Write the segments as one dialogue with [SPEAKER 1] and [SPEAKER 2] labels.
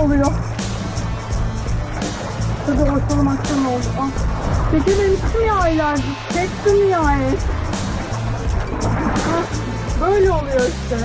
[SPEAKER 1] oluyor. Şurada ortalım akşam oldu. Ah. Çekememiştim ya aylardır. Çektim yani. Ah, böyle oluyor işte.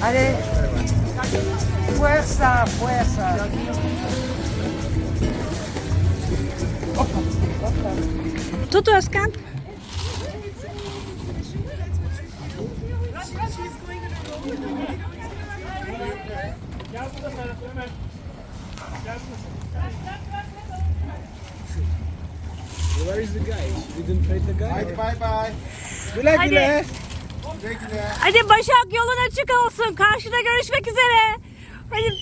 [SPEAKER 2] Allez, fuerza, fuerza.
[SPEAKER 3] Tut Özkan.
[SPEAKER 4] Where is the guy? You didn't pay the guy?
[SPEAKER 5] Hadi bay bay.
[SPEAKER 4] Güle
[SPEAKER 3] Hadi.
[SPEAKER 4] güle.
[SPEAKER 5] Güle güle.
[SPEAKER 3] Hadi Başak, yolun açık olsun. Karşıda görüşmek üzere. Hadi.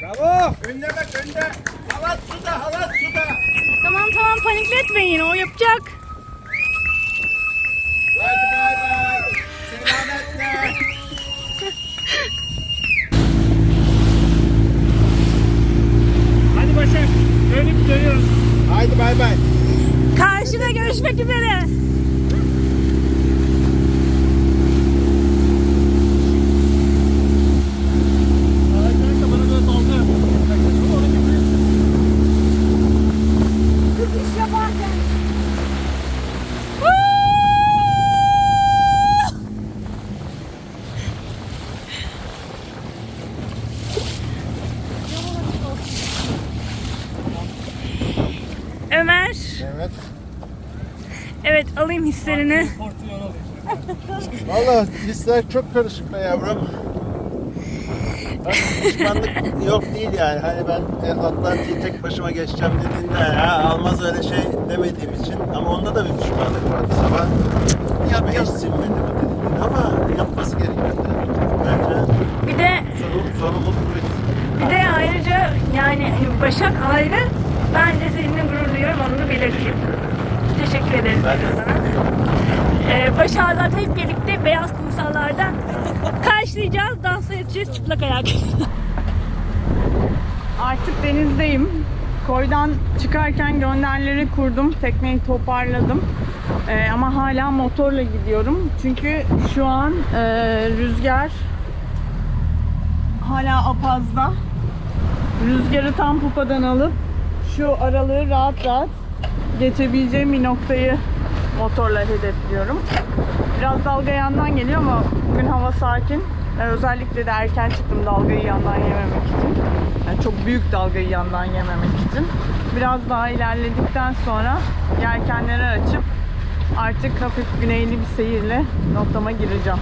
[SPEAKER 4] Bravo.
[SPEAKER 5] Önde bak önde. Halat suda halat suda.
[SPEAKER 3] Tamam tamam, panikletmeyin, o yapacak.
[SPEAKER 5] Hadi bay bay. Selametle.
[SPEAKER 4] Hadi Başak. Dönüp dönüyoruz.
[SPEAKER 5] Haydi bay bay.
[SPEAKER 3] Karşıda görüşmek üzere. Ömer.
[SPEAKER 5] Evet.
[SPEAKER 3] Evet, alayım hislerini.
[SPEAKER 5] Vallahi hisler çok karışık be yavrum. Hani pişmanlık yok değil yani. Hani ben Atlantik'i tek başıma geçeceğim dediğinde ya almaz öyle şey demediğim için. Ama onda da bir pişmanlık vardı sabah. Ya geçsin beni mi dediğinde. Ama yapması gerekiyordu. Bence
[SPEAKER 3] Bir de
[SPEAKER 5] sorumluluk
[SPEAKER 3] Bir de ayrıca yani Başak ayrı, ben de seninle gurur duyuyorum, onu da belirteyim. Teşekkür ederim sana. Başak'la zaten hep birlikte beyaz kumsallardan karşılayacağız, dansa edeceğiz çıplak ayak. Artık denizdeyim. Koydan çıkarken gönderleri kurdum, tekneyi toparladım. Ama hala motorla gidiyorum. Çünkü şu an rüzgar hala apazda. Rüzgarı tam pupadan alıp şu aralığı rahat rahat geçebileceğim bir noktayı motorla hedefliyorum. Biraz dalga yandan geliyor ama bugün hava sakin. Özellikle de erken çıktım dalgayı yandan yememek için. Yani çok büyük dalgayı yandan yememek için. Biraz daha ilerledikten sonra yelkenleri açıp artık hafif güneyli bir seyirle noktama gireceğim.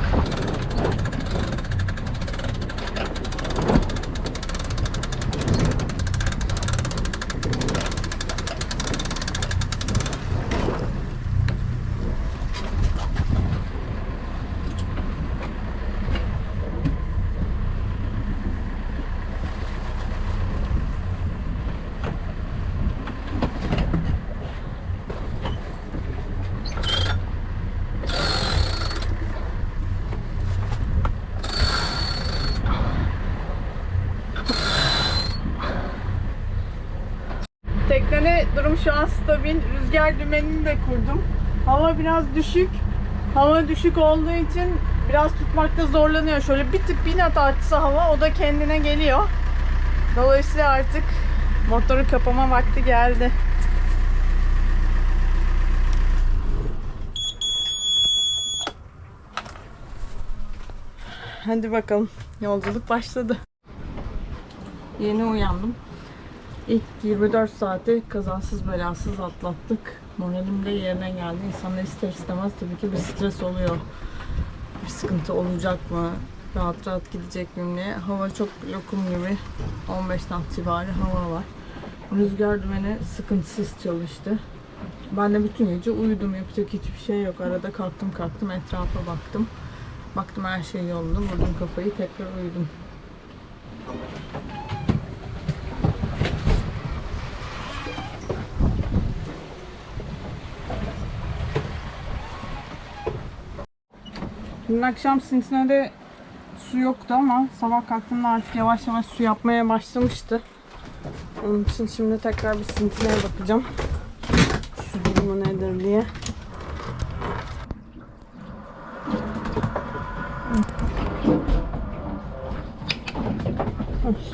[SPEAKER 3] Teknede durum şu an stabil. Rüzgar dümenini de kurdum. Hava biraz düşük. Hava düşük olduğu için biraz tutmakta zorlanıyor. Şöyle bir tık bir knot artsa hava, o da kendine geliyor. Dolayısıyla artık motoru kapama vakti geldi. Hadi bakalım. Yolculuk başladı. Yeni uyandım. İlk 24 saati kazasız belasız atlattık. Moralim de yerine geldi. İnsanlar ister istemez tabii ki bir stres oluyor. Bir sıkıntı olacak mı? Rahat rahat gidecek miyim diye. Hava çok lokum gibi. 15 knot civarı hava var. Rüzgar dümeni sıkıntısız çalıştı. Ben de bütün gece uyudum. Yapacak hiçbir şey yok. Arada kalktım etrafa baktım. Baktım her şey yolunda. Vurdum kafayı, tekrar uyudum. Dün akşam Cincinnati'de su yoktu ama sabah kalktığımda artık yavaş yavaş su yapmaya başlamıştı. Onun için şimdi tekrar bir Cincinnati'ye bakacağım. Su durumu nedir diye.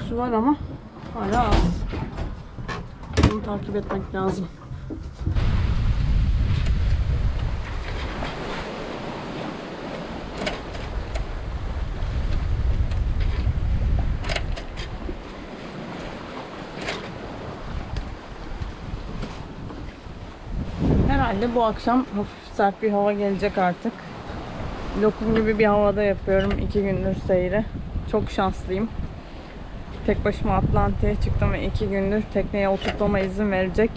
[SPEAKER 3] Su var ama hala az. Bunu takip etmek lazım. Herhalde bu akşam hafif sert bir hava gelecek artık. Lokum gibi bir havada yapıyorum 2 gündür seyri. Çok şanslıyım. Tek başıma Atlantik'e çıktım ve 2 gündür tekneye oturtmama izin verecek.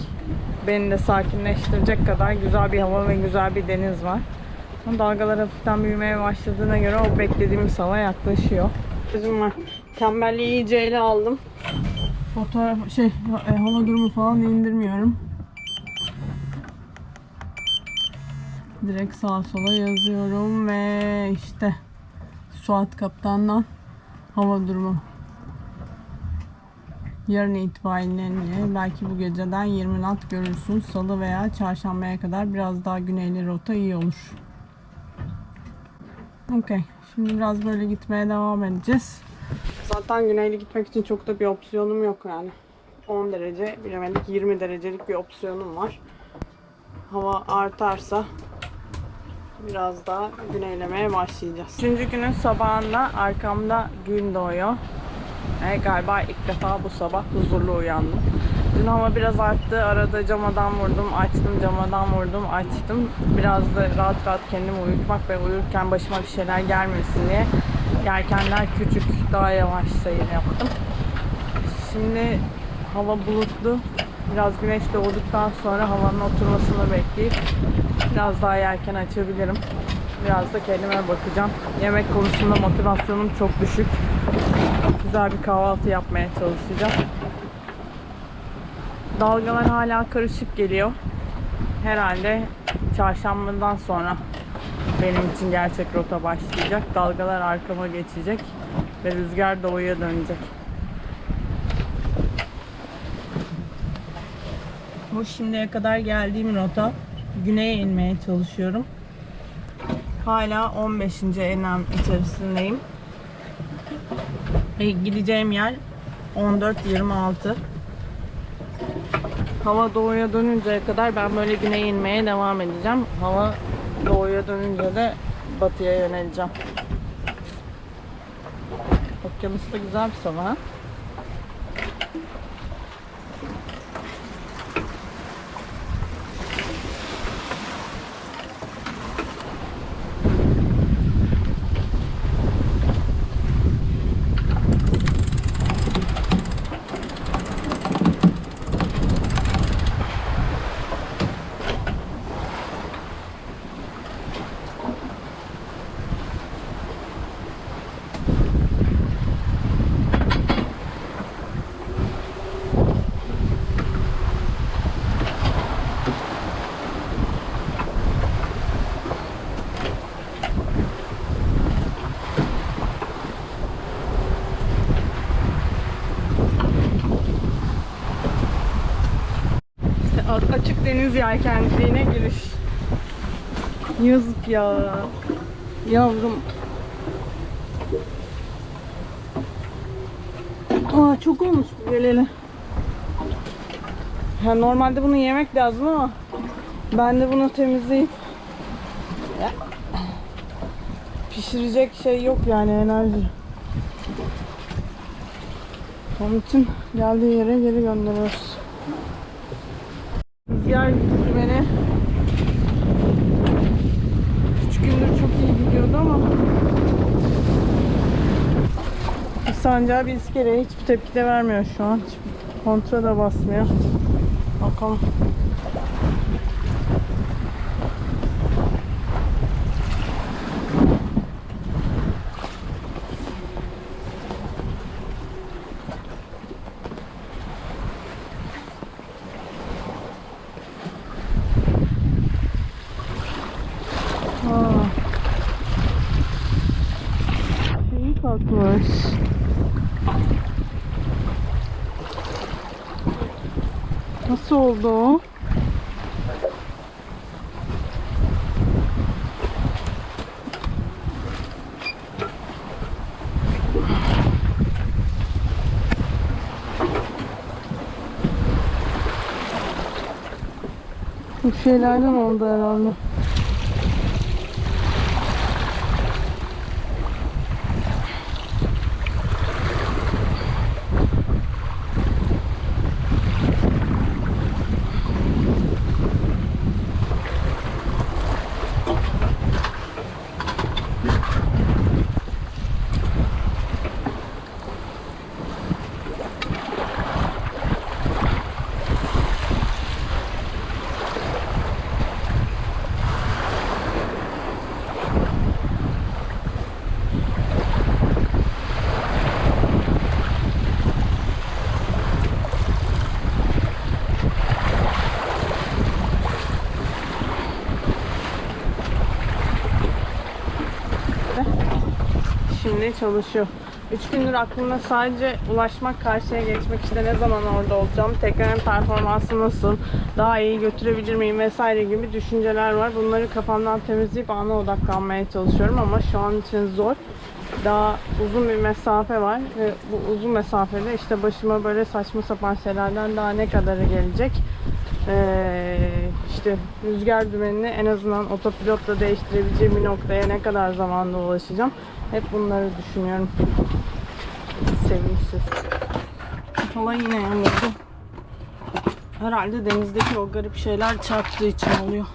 [SPEAKER 3] Beni de sakinleştirecek kadar güzel bir hava ve güzel bir deniz var. Dalgalar hafiften büyümeye başladığına göre o beklediğimiz hava yaklaşıyor. Bizim var. Tembelliği iyice ele aldım. Fotoğraf hava durumu falan indirmiyorum. Direkt sağa sola yazıyorum ve işte Suat Kaptan'dan hava durumu. Yarın itibariyle belki bu geceden 20 knot görürsün. Salı veya çarşambaya kadar biraz daha güneyli rota iyi olur. Okey. Şimdi biraz böyle gitmeye devam edeceğiz. Zaten güneyli gitmek için çok da bir opsiyonum yok yani. 10 derece, bilemedik 20 derecelik bir opsiyonum var. Hava artarsa biraz daha güneylemeye başlayacağız. 3. günün sabahında arkamda gün doğuyor. Galiba ilk defa bu sabah huzurlu uyandım. Dün hava biraz arttı. Arada camadan vurdum, açtım, camadan vurdum, açtım. Biraz da rahat rahat kendimi uyutmak ve uyurken başıma bir şeyler gelmesin diye yelkenler küçük, daha yavaş seyir yaptım. Şimdi hava bulutlu. Biraz güneş doğduktan sonra havanın oturmasını bekleyip biraz daha yelken açabilirim. Biraz da kendime bakacağım. Yemek konusunda motivasyonum çok düşük. Güzel bir kahvaltı yapmaya çalışacağım. Dalgalar hala karışık geliyor. Herhalde çarşambadan sonra benim için gerçek rota başlayacak. Dalgalar arkama geçecek ve rüzgar doğuya dönecek. Bu şimdiye kadar geldiğim rota. Güneye inmeye çalışıyorum. Hala 15. enlem içerisindeyim. Gideceğim yer 14-26. Hava doğuya dönünceye kadar ben böyle güneye inmeye devam edeceğim. Hava doğuya dönünce de batıya yöneleceğim. Okyanusta güzel bir sabah. Açık deniz yelkenciliğine giriş. Yazık ya. Yavrum. Çok olmuş bu geleli. Normalde bunu yemek lazım ama ben de bunu temizleyip pişirecek şey yok yani, enerji. Onun için geldiği yere geri gönderiyoruz. Rüzgar beni 3 gündür çok iyi gidiyordu ama sancağı bir iskeleye hiçbir tepki de vermiyor şu an. Hiçbir kontra da basmıyor. Bakalım. Şeyi kalkmış. Nasıl oldu o? Bu şeylerden oldu herhalde. Şimdi çalışıyor. 3 gündür aklımda sadece ulaşmak, karşıya geçmek, işte ne zaman orada olacağım, teknenin performansı nasıl, daha iyi götürebilir miyim vesaire gibi düşünceler var. Bunları kafamdan temizleyip ana odaklanmaya çalışıyorum ama şu an için zor. Daha uzun bir mesafe var ve bu uzun mesafede işte başıma böyle saçma sapan şeylerden daha ne kadarı gelecek. İşte rüzgar dümenini en azından otopilotla değiştirebileceğim bir noktaya ne kadar zamanda ulaşacağım. Hep bunları düşünüyorum. Sevinçsiz. Hala yine yağmurdu. Herhalde denizdeki o garip şeyler çarptığı için oluyor.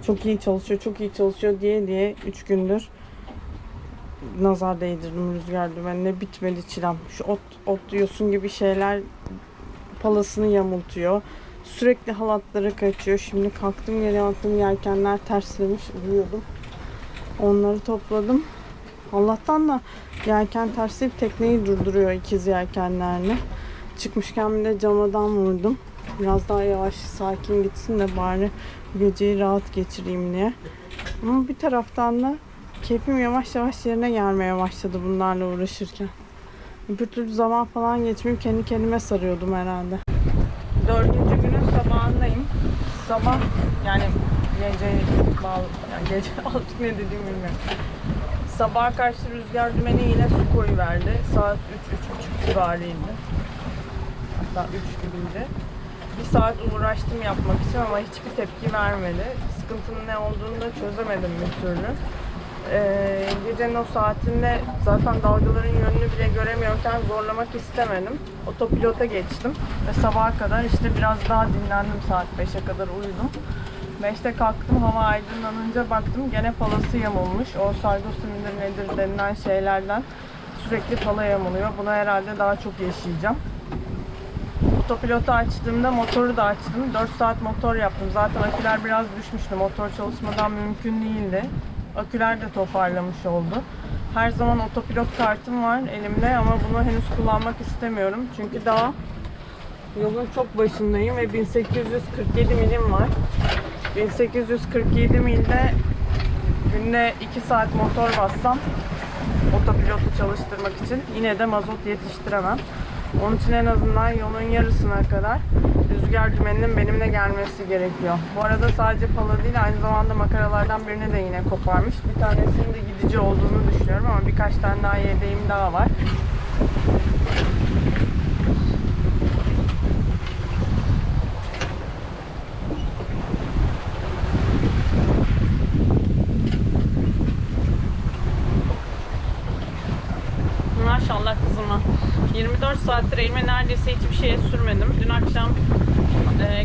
[SPEAKER 3] Çok iyi çalışıyor, çok iyi çalışıyor diye 3 gündür nazar değdirdim rüzgar dümenine. Bitmedi çilem. Şu ot yosun gibi şeyler palasını yamultuyor. Sürekli halatlara kaçıyor. Şimdi kalktım, geri attım, yelkenler terslemiş, uyuyordum. Onları topladım. Allah'tan da yelken tersleyip tekneyi durduruyor ikiz yelkenlerini. Çıkmışken bir de camadan vurdum. Biraz daha yavaş, sakin gitsin de bari geceyi rahat geçireyim diye. Ama bir taraftan da keyfim yavaş yavaş yerine gelmeye başladı bunlarla uğraşırken. Bir türlü zaman falan geçmeyip kendi kendime sarıyordum herhalde. 4. günün sabahındayım. Sabah yani gece bağlı, yani gece artık ne dediğimi bilmiyorum. Sabaha karşı rüzgar dümeni yine su koyuverdi. Saat 3-3.30 civarıydı. Hatta 3 gibiydi. Bir saat uğraştım yapmak için ama hiçbir tepki vermedi. Sıkıntının ne olduğunu da çözemedim bir türlü. Gecenin o saatinde zaten dalgaların yönünü bile göremiyorken zorlamak istemedim. Otopilota geçtim ve sabaha kadar işte biraz daha dinlendim, saat 5'e kadar uyudum. 5'te kalktım, hava aydınlanınca baktım gene palası yamulmuş. O sargosu midir nedir denilen şeylerden sürekli pala yamuluyor. Buna herhalde daha çok yaşayacağım. Otopilotu açtığımda motoru da açtım. 4 saat motor yaptım. Zaten aküler biraz düşmüştü. Motor çalışmadan mümkün değildi. Aküler de toparlamış oldu. Her zaman otopilot kartım var elimde ama bunu henüz kullanmak istemiyorum. Çünkü daha yolun çok başındayım ve 1847 milim var. 1847 milde günde 2 saat motor bassam otopilotu çalıştırmak için yine de mazot yetiştiremem. Onun için en azından yolun yarısına kadar rüzgar dümeninin benimle gelmesi gerekiyor. Bu arada sadece pala değil, aynı zamanda makaralardan birini de yine koparmış. Bir tanesinin de gidici olduğunu düşünüyorum ama birkaç tane daha yedeğim daha var. Maşallah kızıma. 24 saattir elime neredeyse hiçbir şeye sürmedim. Dün akşam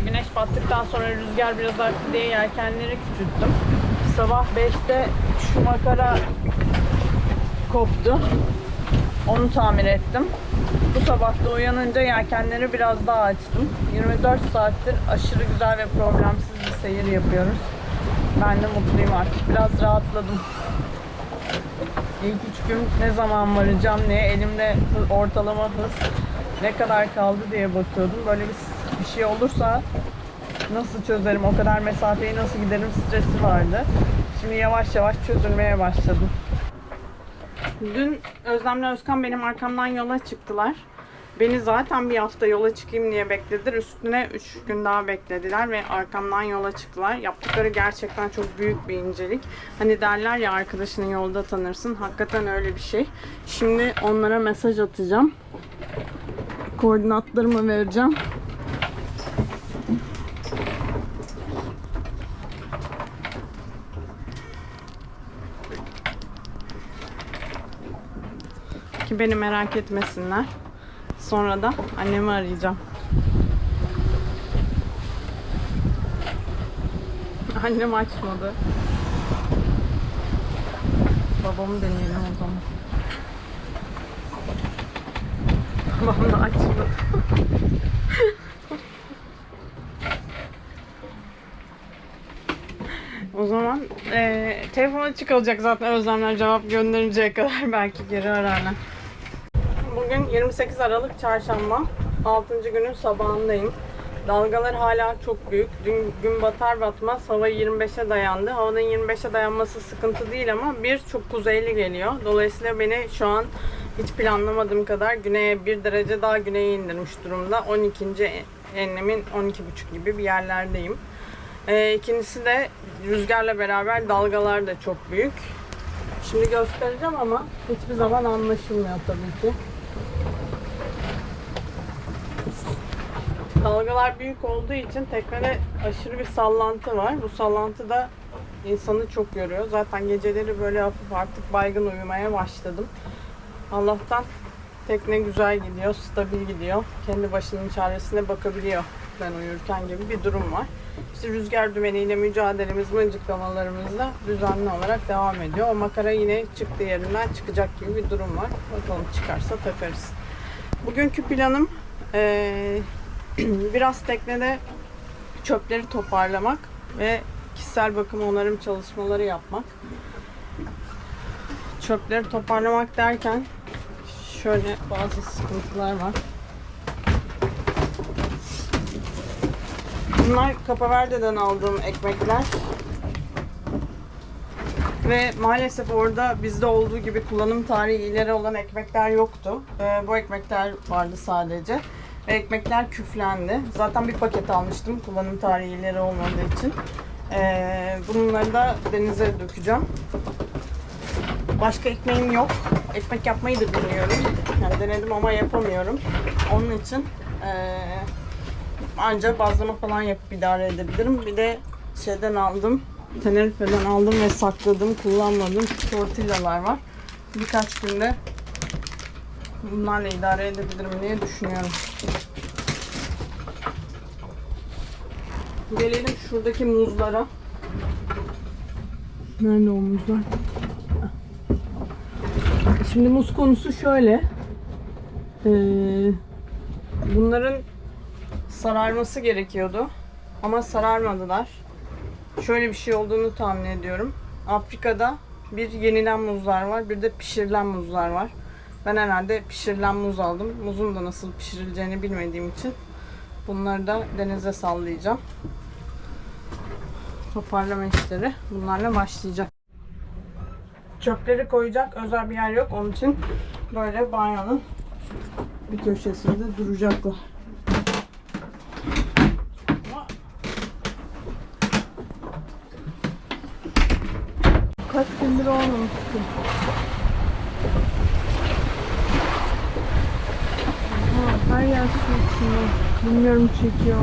[SPEAKER 3] güneş battıktan sonra rüzgar biraz arttı diye yelkenleri küçülttüm. Sabah 5'te şu makara koptu. Onu tamir ettim. Bu sabah da uyanınca yelkenleri biraz daha açtım. 24 saattir aşırı güzel ve problemsiz bir seyir yapıyoruz. Ben de mutluyum artık. Biraz rahatladım. İlk 3 gün ne zaman varacağım diye elimde ortalama hız ne kadar kaldı diye bakıyordum. Böyle bir şey olursa nasıl çözerim, o kadar mesafeyi nasıl giderim stresi vardı. Şimdi yavaş yavaş çözülmeye başladım. Dün Özlem'le Özkan benim arkamdan yola çıktılar. Beni zaten bir hafta yola çıkayım diye beklediler. Üstüne 3 gün daha beklediler ve arkamdan yola çıktılar. Yaptıkları gerçekten çok büyük bir incelik. Hani derler ya, arkadaşını yolda tanırsın. Hakikaten öyle bir şey. Şimdi onlara mesaj atacağım. Koordinatlarımı vereceğim. Ki beni merak etmesinler. Sonra da annemi arayacağım. Annem açmadı. Babamı deneyelim o zaman. Babam da açmadı. O zaman telefon açık olacak zaten, Özlemler cevap gönderinceye kadar belki geri ararlar. Bugün 28 Aralık Çarşamba. 6. günün sabahındayım. Dalgalar hala çok büyük. Dün gün batar batmaz hava 25'e dayandı. Havanın 25'e dayanması sıkıntı değil ama çok kuzeyli geliyor. Dolayısıyla beni şu an hiç planlamadığım kadar güneye 1 derece daha güneye indirmiş durumda. 12. enlemin 12,5 gibi bir yerlerdeyim. İkincisi de rüzgarla beraber dalgalar da çok büyük. Şimdi göstereceğim ama hiçbir zaman anlaşılmıyor tabii ki. Dalgalar büyük olduğu için teknede aşırı bir sallantı var. Bu sallantı da insanı çok yoruyor. Zaten geceleri böyle hafif artık baygın uyumaya başladım. Allah'tan tekne güzel gidiyor, stabil gidiyor. Kendi başının çaresine bakabiliyor ben uyurken gibi bir durum var. İşte rüzgar dümeniyle mücadelemiz, mıncıklamalarımızla düzenli olarak devam ediyor. O makara yine çıktığı yerinden çıkacak gibi bir durum var. Bakalım çıkarsa takarız. Bugünkü planım biraz teknede çöpleri toparlamak ve kişisel bakım onarım çalışmaları yapmak. Çöpleri toparlamak derken şöyle bazı sıkıntılar var. Bunlar Capaverde'den aldığım ekmekler. Ve maalesef orada bizde olduğu gibi kullanım tarihi ileri olan ekmekler yoktu. Bu ekmekler vardı sadece. Ve ekmekler küflendi. Zaten bir paket almıştım kullanım tarihi ileri olmadığı için. Bunları da denize dökeceğim. Başka ekmeğim yok. Ekmek yapmayı da bilmiyorum. Yani denedim ama yapamıyorum. Onun için ancak bazlama falan yapıp idare edebilirim. Bir de şeyden aldım. Tenerife'den aldım ve sakladığım, kullanmadığım tortillalar var. Birkaç günde bunlarla idare edebilirim diye düşünüyorum. Gelelim şuradaki muzlara. Nerede o muzlar? Şimdi muz konusu şöyle. Bunların sararması gerekiyordu. Ama sararmadılar. Şöyle bir şey olduğunu tahmin ediyorum. Afrika'da bir yenilen muzlar var, bir de pişirilen muzlar var. Ben herhalde pişirilen muz aldım. Muzun da nasıl pişirileceğini bilmediğim için bunları da denize sallayacağım. Toparlama işleri bunlarla başlayacak. Çöpleri koyacak özel bir yer yok. Onun için böyle banyonun bir köşesinde duracaklar. Kaç gündür olmamıştı. Her yer su içinde. Bilmiyorum, çekiyor.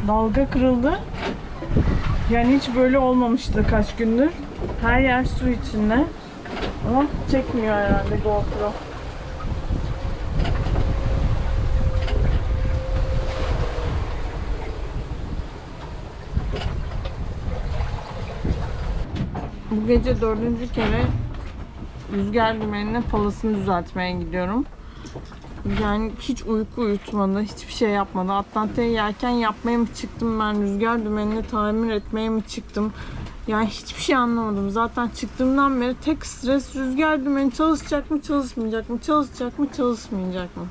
[SPEAKER 3] Dalga kırıldı. Yani hiç böyle olmamıştı kaç gündür. Her yer su içinde. Ama çekmiyor herhalde GoPro. Bu gece 4. kere rüzgar dümeninin palasını düzeltmeye gidiyorum. Yani hiç uyku uyutmadı, hiçbir şey yapmadı. Atlantik'e yelken yapmaya mı çıktım ben, rüzgar dümenini tamir etmeye mi çıktım? Yani hiçbir şey anlamadım. Zaten çıktığımdan beri tek stres rüzgar dümeni çalışacak mı, çalışmayacak mı, çalışacak mı, çalışmayacak mı?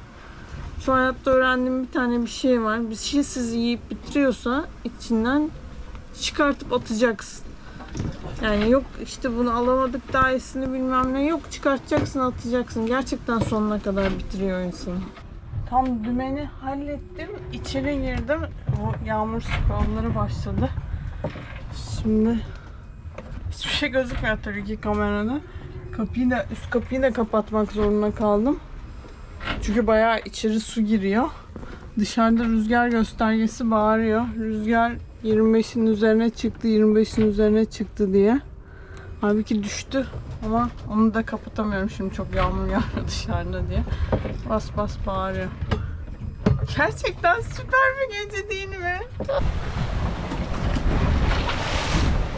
[SPEAKER 3] Şu hayatta öğrendiğim bir tane bir şey var. Bir şey sizi yiyip bitiriyorsa içinden çıkartıp atacaksın. Yani yok işte bunu alamadık daha iyisini bilmem ne, yok çıkartacaksın, atacaksın. Gerçekten sonuna kadar bitiriyor insanı. Tam dümeni hallettim. İçeri girdim. O yağmur squall'ları başladı. Şimdi hiçbir şey gözükmüyor tabii ki kamerada. Üst kapıyı da kapatmak zorunda kaldım. Çünkü bayağı içeri su giriyor. Dışarıda rüzgar göstergesi bağırıyor. Rüzgar 25'in üzerine çıktı, 25'in üzerine çıktı diye. Halbuki düştü ama onu da kapatamıyorum şimdi, çok yağmur yağıyor dışarıda diye. Bas bas bağırıyor. Gerçekten süper bir gece değil mi?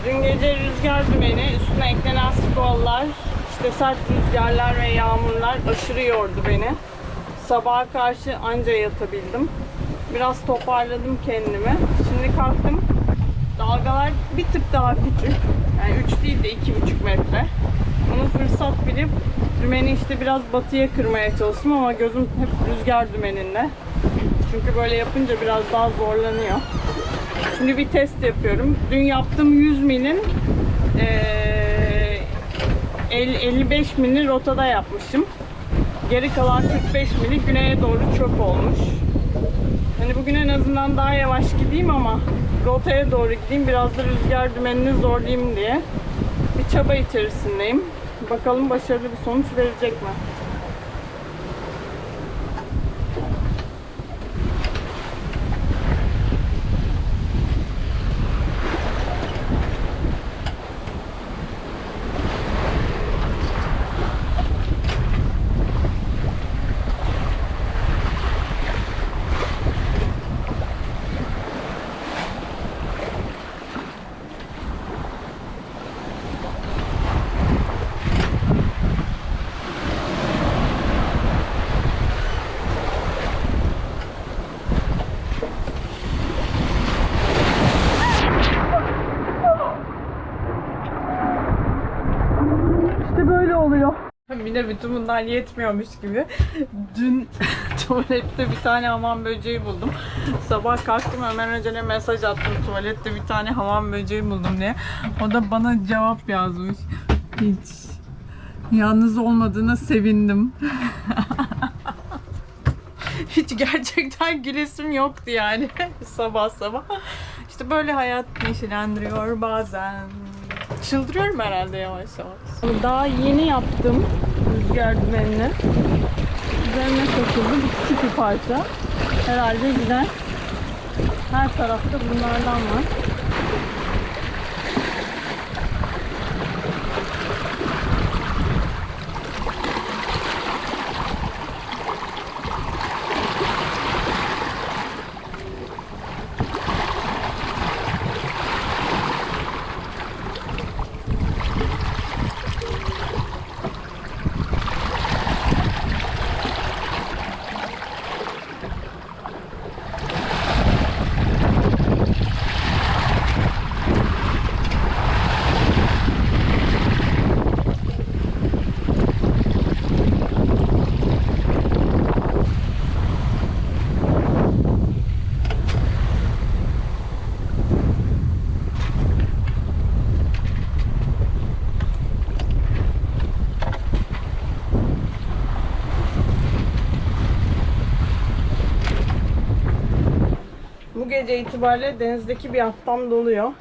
[SPEAKER 3] Dün gece rüzgar dümeni, üstüne eklenen squall'lar, işte sert rüzgarlar ve yağmurlar aşırı yordu beni. Sabaha karşı anca yatabildim. Biraz toparladım kendimi. Şimdi kalktım. Dalgalar bir tık daha küçük. Yani 3 değil de 2,5 metre. Onu fırsat bilip dümeni işte biraz batıya kırmaya çalıştım ama gözüm hep rüzgar dümeninde. Çünkü böyle yapınca biraz daha zorlanıyor. Şimdi bir test yapıyorum. Dün yaptığım 100 milin 55 milini rotada yapmışım. Geri kalan 45 mili güneye doğru çöp olmuş. Hani bugün en azından daha yavaş gideyim ama rotaya doğru gideyim, biraz da rüzgar dümenini zorlayayım diye bir çaba içerisindeyim. Bakalım başarılı bir sonuç verecek mi? Bir de bütün bunlar yetmiyormuş gibi. Dün tuvalette bir tane hamam böceği buldum. Sabah kalktım, hemen Ömer'e mesaj attım. Tuvalette bir tane hamam böceği buldum diye. O da bana cevap yazmış. Hiç yalnız olmadığına sevindim. Hiç gerçekten gülesim yoktu yani sabah sabah. İşte böyle hayat neşelendiriyor bazen. Çıldırıyorum herhalde yavaş yavaş. Daha yeni yaptım rüzgar dümenini. Üzerine takıldı bir küçük bir parça. Herhalde gider. Her tarafta bunlardan var. gece itibariyle denizdeki bir haftam doluyor.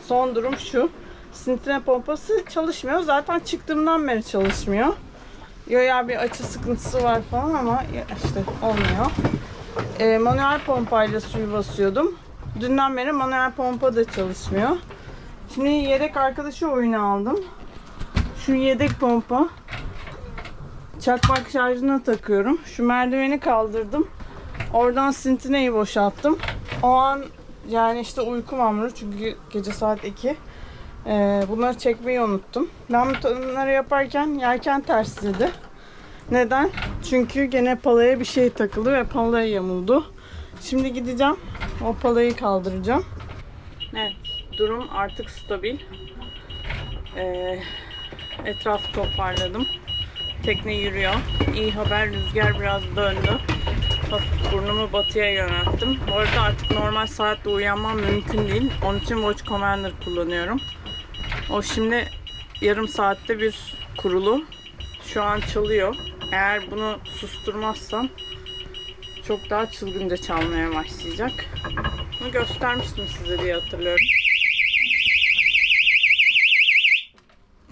[SPEAKER 3] Son durum şu. Sintre pompası çalışmıyor. Zaten çıktığımdan beri çalışmıyor. Ya bir açı sıkıntısı var falan ama işte olmuyor. Manuel pompayla suyu basıyordum. Dünden beri manuel pompa da çalışmıyor. Şimdi yedek arkadaşı oyunu aldım. Şu yedek pompa. Çakmak şarjına takıyorum. Şu merdiveni kaldırdım. Oradan sintineyi boşalttım. O an yani işte uykum amru çünkü gece saat 2. Bunları çekmeyi unuttum. Ben bunları yaparken yelken tersledi. Neden? Çünkü gene palaya bir şey takıldı ve palaya yamuldu. Şimdi gideceğim. O palayı kaldıracağım. Evet. Durum artık stabil. Etrafı toparladım. Tekne yürüyor. İyi haber, rüzgar biraz döndü. Hafif burnumu batıya yönelttim. Bu arada artık normal saatte uyanmam mümkün değil. Onun için Watch Commander kullanıyorum. O şimdi yarım saatte bir kurulu. Şu an çalıyor. Eğer bunu susturmazsam çok daha çılgınca çalmaya başlayacak. Bunu göstermiştim size diye hatırlıyorum.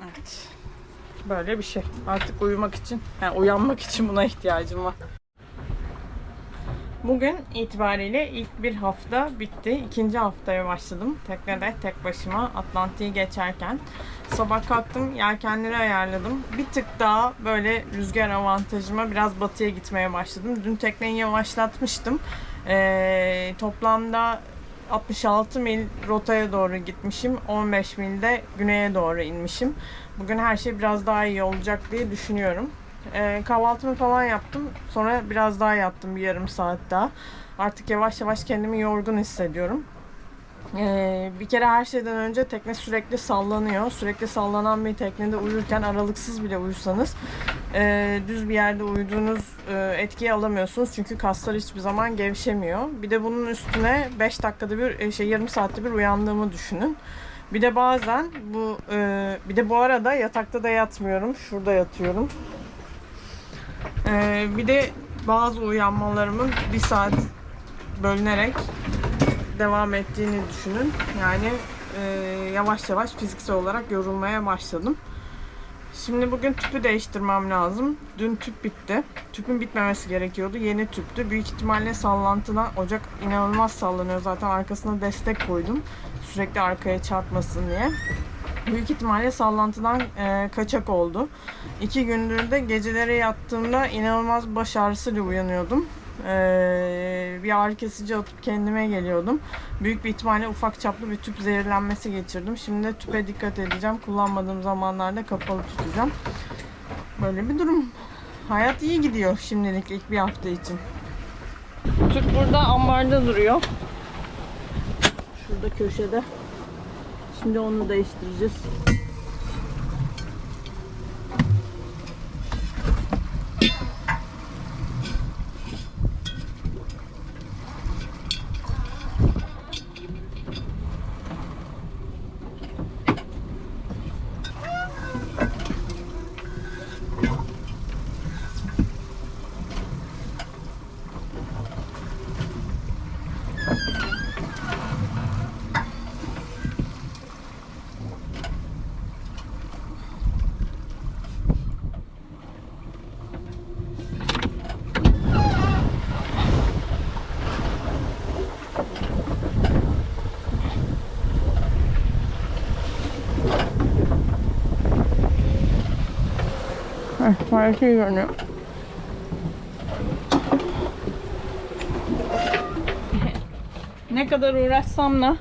[SPEAKER 3] Evet. Böyle bir şey. Artık uyumak için, yani uyanmak için buna ihtiyacım var. Bugün itibariyle ilk bir hafta bitti. İkinci haftaya başladım. Teknede tek başıma Atlantik'i geçerken. Sabah kalktım, yelkenleri ayarladım. Bir tık daha böyle rüzgar avantajıma biraz batıya gitmeye başladım. Dün tekneyi yavaşlatmıştım. Toplamda 66 mil rotaya doğru gitmişim. 15 milde güneye doğru inmişim. Bugün her şey biraz daha iyi olacak diye düşünüyorum. Kahvaltımı falan yaptım. Sonra biraz daha yattım, bir yarım saat daha. Artık yavaş yavaş kendimi yorgun hissediyorum. Bir kere her şeyden önce tekne sürekli sallanıyor. Sürekli sallanan bir teknede uyurken aralıksız bile uyursanız düz bir yerde uyuduğunuz etkiyi alamıyorsunuz. Çünkü kaslar hiçbir zaman gevşemiyor. Bir de bunun üstüne 5 dakikada bir, yarım saatte bir uyandığımı düşünün. Bir de bazen bir de bu arada yatakta da yatmıyorum. Şurada yatıyorum. Bir de bazı uyanmalarımın bir saat bölünerek devam ettiğini düşünün. Yani yavaş yavaş fiziksel olarak yorulmaya başladım. Şimdi bugün tüpü değiştirmem lazım. Dün tüp bitti. Tüpün bitmemesi gerekiyordu. Yeni tüptü. Büyük ihtimalle sallantıdan ocak inanılmaz sallanıyor. Zaten arkasına destek koydum. Sürekli arkaya çarpmasın diye. Büyük ihtimalle sallantıdan kaçak oldu. 2 gündür de geceleri yattığımda inanılmaz baş ağrısıyla uyanıyordum. Bir ağrı kesici atıp kendime geliyordum. Büyük bir ihtimalle ufak çaplı bir tüp zehirlenmesi geçirdim. Şimdi de tüpe dikkat edeceğim. Kullanmadığım zamanlarda kapalı tutacağım. Böyle bir durum. Hayat iyi gidiyor şimdilik ilk bir hafta için. Tüp burada ambarda duruyor. Şurada köşede. Şimdi onu değiştireceğiz. Her şey görünüyor. Ne kadar uğraşsam da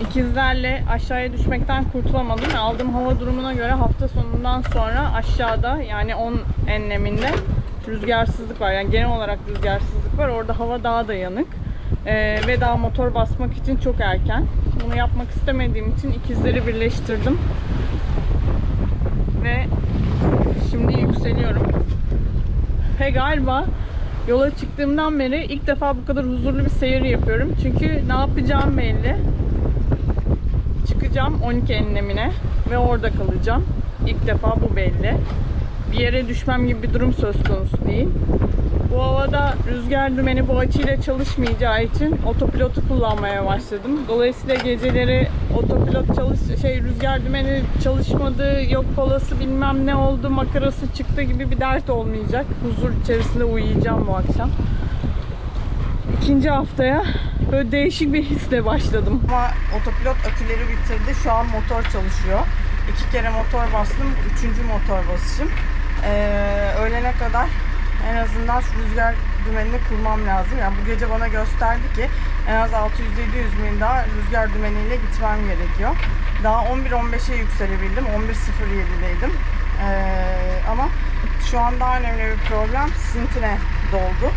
[SPEAKER 3] ikizlerle aşağıya düşmekten kurtulamadım. Aldığım hava durumuna göre hafta sonundan sonra aşağıda, yani 10 enleminde rüzgarsızlık var. Yani genel olarak rüzgarsızlık var. Orada hava daha da yanık. Ve daha motor basmak için çok erken. Bunu yapmak istemediğim için ikizleri birleştirdim. Ve şimdi yükseliyorum. Ve galiba yola çıktığımdan beri ilk defa bu kadar huzurlu bir seyir yapıyorum. Çünkü ne yapacağım belli. Çıkacağım 12 enlemine ve orada kalacağım. İlk defa bu belli. Bir yere düşmem gibi bir durum söz konusu değil. Bu havada rüzgar dümeni bu açıyla çalışmayacağı için otopilotu kullanmaya başladım. Dolayısıyla geceleri otopilot rüzgar dümeni çalışmadı, yok kolası bilmem ne oldu, makarası çıktı gibi bir dert olmayacak. Huzur içerisinde uyuyacağım bu akşam. İkinci haftaya böyle değişik bir hisle başladım. Ama otopilot aküleri bitirdi. Şu an motor çalışıyor. 2 kere motor bastım. 3. motor basışım. Öğlene kadar en azından şu rüzgar dümenini kurmam lazım. Yani bu gece bana gösterdi ki en az 600-700 mil daha rüzgar dümeniyle gitmem gerekiyor. Daha 11-15'e yükselebildim. 11.07'deydim. Ama şu an daha önemli bir problem. Sintine doldu.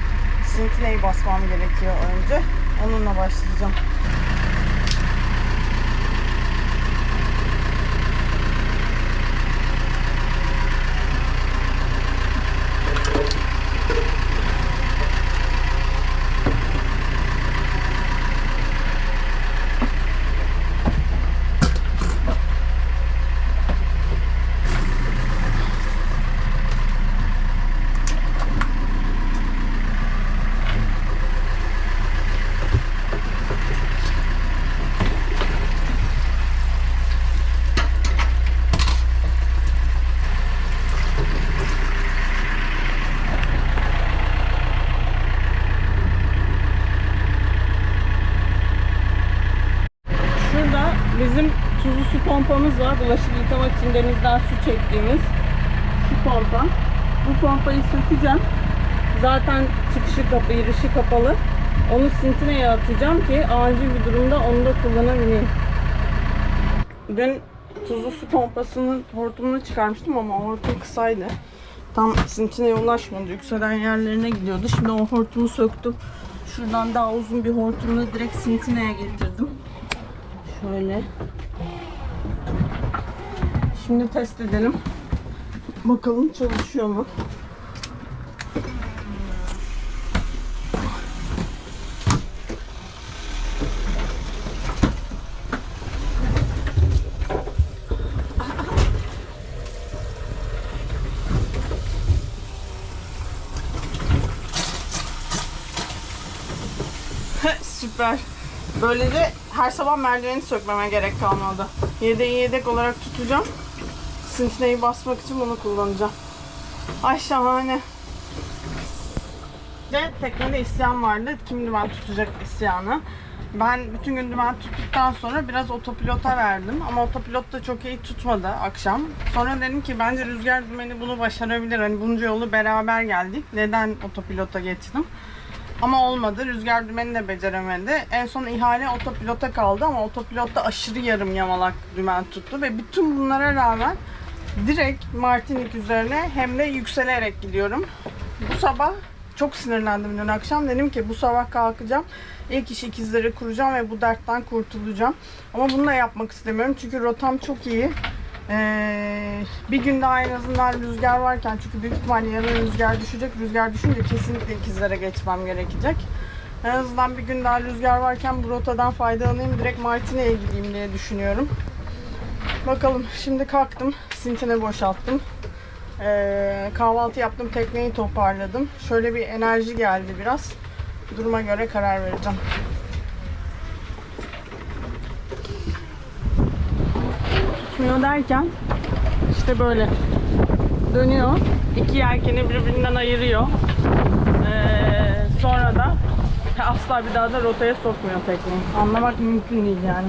[SPEAKER 3] Sintineyi basmam gerekiyor önce. Onunla başlayacağım. Bizim tuzlu su pompamız var. Bulaşık yıkamak için denizden su çektiğimiz şu pompa. Bu pompayı sökeceğim. Zaten çıkışı kapalı, girişi kapalı. Onu sintineye atacağım ki acil bir durumda onu da kullanabileyim. Dün tuzlu su pompasının hortumunu çıkarmıştım ama hortum kısaydı. Tam sintineye ulaşmadı. Yükselen yerlerine gidiyordu. Şimdi o hortumu söktüm. Şuradan daha uzun bir hortumla direkt sintineye getirdim. Şöyle. Şimdi test edelim. Bakalım çalışıyor mu? Süper. Böylece her sabah merdiveni sökmeme gerek kalmadı. Yedeği yedek olarak tutacağım. Sintineyi basmak için bunu kullanacağım. Ay şahane. Ve teknede isyan vardı. Kim dümen tutacak isyanı. Ben bütün gün dümen tuttuktan sonra biraz otopilota verdim. Ama otopilot da çok iyi tutmadı akşam. Sonra dedim ki bence rüzgar dümeni bunu başarabilir. Hani bunca yolu beraber geldik. Neden otopilota geçtim? Ama olmadı. Rüzgar dümeni de beceremedi. En son ihale otopilota kaldı ama otopilotta aşırı yarım yamalak dümen tuttu ve bütün bunlara rağmen direkt Martinik üzerine hem de yükselerek gidiyorum. Bu sabah çok sinirlendim dün akşam. Dedim ki bu sabah kalkacağım. İlk iş ikizleri kuracağım ve bu dertten kurtulacağım. Ama bunu da yapmak istemiyorum çünkü rotam çok iyi. Bir gün daha en azından rüzgar varken, çünkü büyük ihtimalle yarın rüzgar düşecek. Rüzgar düşünce kesinlikle ikizlere geçmem gerekecek. En azından bir gün daha rüzgar varken bu rotadan faydalanayım, direkt Martinik'e gideyim diye düşünüyorum. Bakalım, şimdi kalktım, sintine boşalttım. Kahvaltı yaptım, tekneyi toparladım. Şöyle bir enerji geldi biraz. Duruma göre karar vereceğim. Tutmuyor derken işte böyle dönüyor. İki yelkeni birbirinden ayırıyor. Sonra da asla bir daha da rotaya sokmuyor tekneyi. Anlamak mümkün değil yani.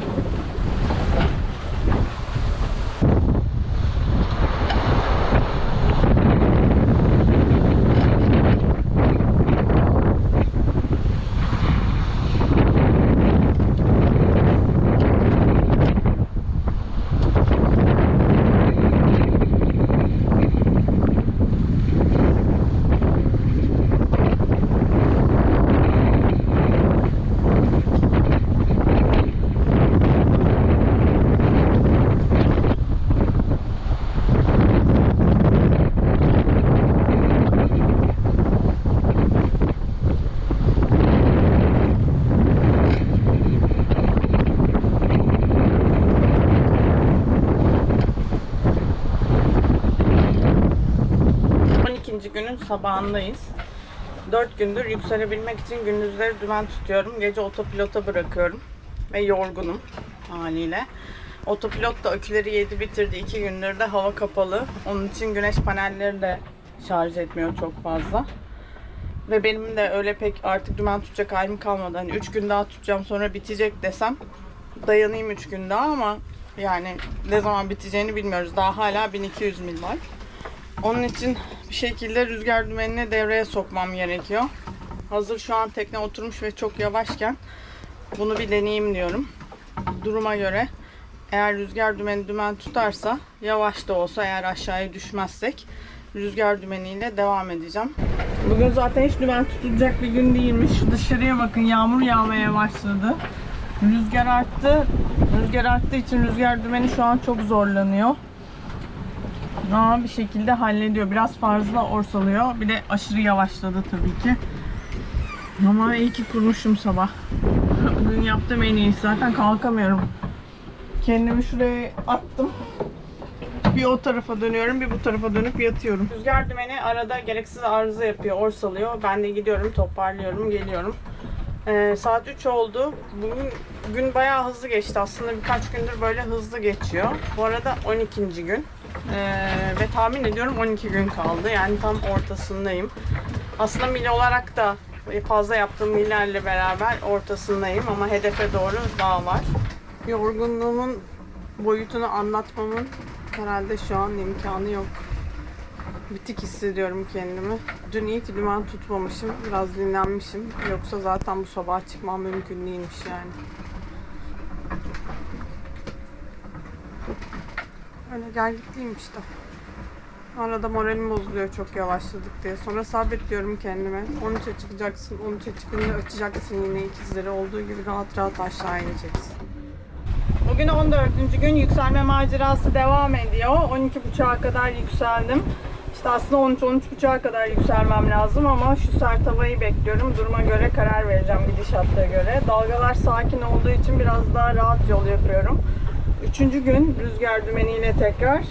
[SPEAKER 3] Günün sabahındayız. 4 gündür yükselebilmek için gündüzleri dümen tutuyorum. Gece otopilota bırakıyorum. Ve yorgunum haliyle. Otopilot da aküleri yedi bitirdi. 2 gündür de hava kapalı. Onun için güneş panelleri de şarj etmiyor çok fazla. Ve benim de öyle pek artık dümen tutacak halim kalmadı. Hani 3 gün daha tutacağım sonra bitecek desem dayanayım 3 gün daha ama yani ne zaman biteceğini bilmiyoruz. Daha hala 1200 mil var. Onun için bir şekilde rüzgar dümenini devreye sokmam gerekiyor. Hazır şu an tekne oturmuş ve çok yavaşken bunu bir deneyeyim diyorum. Duruma göre eğer rüzgar dümeni dümen tutarsa yavaş da olsa eğer aşağıya düşmezsek rüzgar dümeniyle devam edeceğim. Bugün zaten hiç dümen tutulacak bir gün değilmiş. Dışarıya bakın, yağmur yağmaya başladı. Rüzgar arttı. Rüzgar arttığı için rüzgar dümeni şu an çok zorlanıyor. Ama bir şekilde hallediyor. Biraz fazla orsalıyor. Bir de aşırı yavaşladı tabii ki. Ama iyi ki kurmuşum sabah. Bugün yaptığım en iyisi. Zaten kalkamıyorum. Kendimi şuraya attım. Bir o tarafa dönüyorum, bir bu tarafa dönüp yatıyorum. Rüzgar dümeni arada gereksiz arıza yapıyor, orsalıyor. Ben de gidiyorum, toparlıyorum, geliyorum. Saat 3 oldu. Bugün gün bayağı hızlı geçti. Aslında birkaç gündür böyle hızlı geçiyor. Bu arada 12. gün. Ve tahmin ediyorum 12 gün kaldı. Yani tam ortasındayım. Aslında mil olarak da fazla yaptığım millerle beraber ortasındayım. Ama hedefe doğru daha var. Yorgunluğumun boyutunu anlatmamın herhalde şu an imkanı yok. Bitik hissediyorum kendimi. Dün iyi ki dümen tutmamışım. Biraz dinlenmişim. Yoksa zaten bu sabah çıkmam mümkün değilmiş yani. Öyle geldikliyim işte. Arada moralim bozuluyor çok yavaşladık diye. Sonra sabit diyorum kendime. 13'e çıkacaksın. 13'e çıkınca açacaksın yine ikizleri olduğu gibi rahat rahat aşağı ineceksin. Bugün 14. gün yükselme macerası devam ediyor. 12.30'a kadar yükseldim. İşte aslında 13-13.30'a kadar yükselmem lazım ama şu sert havayı bekliyorum. Duruma göre karar vereceğim gidişata göre. Dalgalar sakin olduğu için biraz daha rahat yol yapıyorum. 3. gün rüzgar dümeniyle tekrar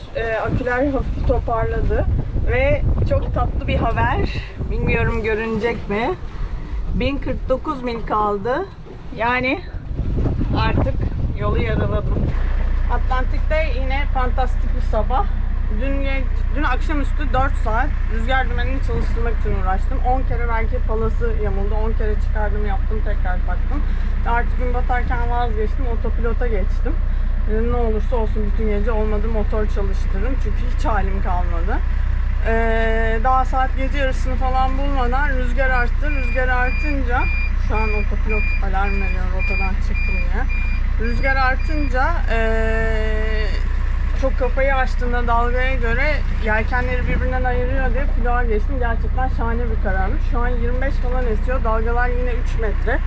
[SPEAKER 3] aküler hafif toparladı. Ve çok tatlı bir haber. Bilmiyorum görünecek mi? 1049 mil kaldı. Yani artık yolu yaraladım. Atlantik'te yine fantastik bir sabah. Dün akşamüstü 4 saat rüzgar dümenini çalıştırmak için uğraştım. 10 kere belki palası yamuldu. 10 kere çıkardım, yaptım, tekrar taktım. Artık gün batarken vazgeçtim. Otopilota geçtim. Ne olursa olsun bütün gece olmadı motor çalıştırırım. Çünkü hiç halim kalmadı. Daha saat gece yarısını falan bulmadan rüzgar arttı. Rüzgar artınca şu an otopilot alarm veriyor. Rotadan çıktım yine. Rüzgar artınca çok kafayı açtığında dalgaya göre yelkenleri birbirinden ayırıyor diye filoğa geçtim. Gerçekten şahane bir kararmış. Şu an 25 falan esiyor. Dalgalar yine 3 metre.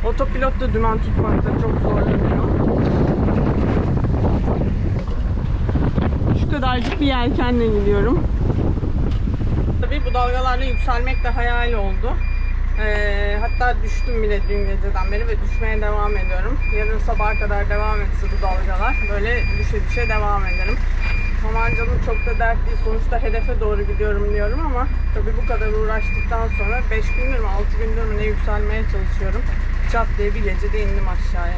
[SPEAKER 3] Otopilot da dümen tutmakta çok zorlanıyor. Şu kadarcık bir yelkenle gidiyorum. Tabii bu dalgalarla yükselmek de hayal oldu. Hatta düştüm bile dün geceden beri ve düşmeye devam ediyorum. Yarın sabaha kadar devam etse bu dalgalar böyle düşe düşe devam ederim. Aman canım çok da dert değil. Sonuçta hedefe doğru gidiyorum diyorum ama tabii bu kadar uğraştıktan sonra 5 gündür mü 6 gündür mü ne yükselmeye çalışıyorum. Çat diye bir gecede indim aşağıya.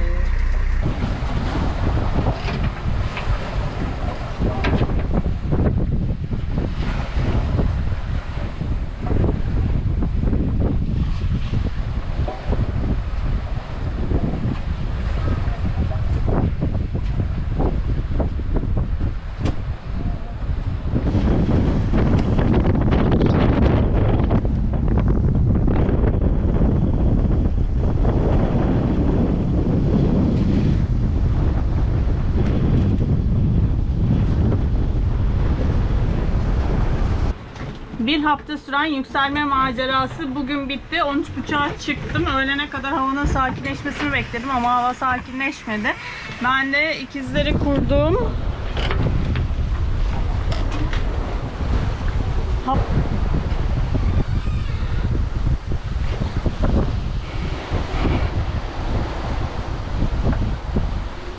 [SPEAKER 3] Bir hafta süren yükselme macerası bugün bitti. 13.30'a çıktım. Öğlene kadar havanın sakinleşmesini bekledim ama hava sakinleşmedi. Ben de ikizleri kurdum.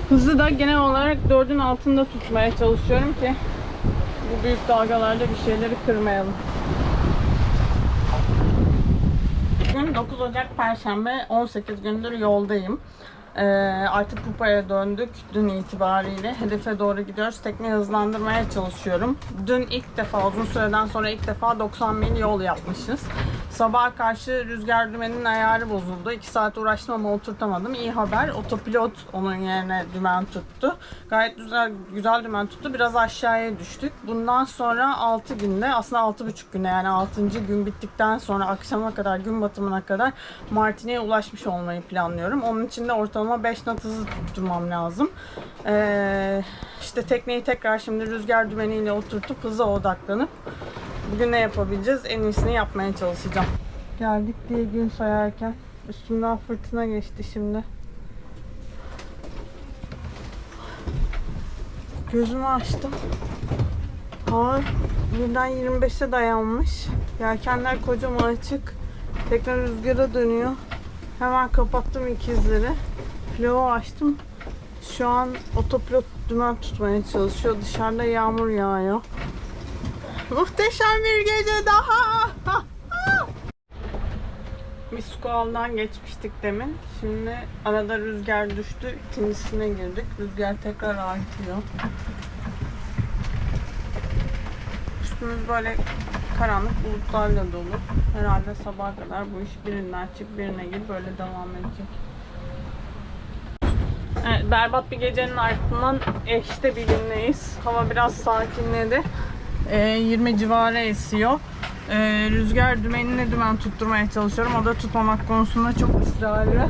[SPEAKER 3] Hızı da genel olarak 4'ün altında tutmaya çalışıyorum ki bu büyük dalgalarda bir şeyleri kırmayalım. Bugün 9 Ocak Perşembe, 18 gündür yoldayım. Artık Pupa'ya döndük dün itibariyle. Hedefe doğru gidiyoruz. Tekneyi hızlandırmaya çalışıyorum. Dün ilk defa, uzun süreden sonra ilk defa 90 mil yol yapmışız. Sabaha karşı rüzgar dümeninin ayarı bozuldu. 2 saat uğraştım ama oturtamadım. İyi haber, otopilot onun yerine dümen tuttu. Gayet güzel dümen tuttu. Biraz aşağıya düştük. Bundan sonra 6 günde, aslında 6,5 günde, yani 6. gün bittikten sonra akşama kadar, gün batımına kadar Martinik'e ulaşmış olmayı planlıyorum. Onun için de ortalama 5 knot hızı tutturmam lazım. İşte tekneyi tekrar şimdi rüzgar dümeniyle oturtup hıza odaklanıp bugün ne yapabileceğiz? En iyisini yapmaya çalışacağım. Geldik diye gün sayarken üstümden fırtına geçti şimdi. Gözümü açtım. Hava birden 25'e dayanmış. Yelkenler kocaman açık. Tekrar rüzgara dönüyor. Hemen kapattım ikizleri. Pilavı açtım. Şu an otopilot dümen tutmaya çalışıyor. Dışarıda yağmur yağıyor. Muhteşem bir gece daha. Biz Squall'dan geçmiştik demin. Şimdi arada rüzgar düştü. İkincisine girdik. Rüzgar tekrar artıyor. Üstümüz böyle karanlık bulutlarla dolu. Herhalde sabaha kadar bu iş birinden çık birine gir böyle devam edecek. Evet, berbat bir gecenin ardından eşte bir gündeyiz. Hava biraz sakinledi. 20 civarı esiyor. Rüzgar dümenine dümen tutturmaya çalışıyorum. O da tutmamak konusunda çok ısrarlı.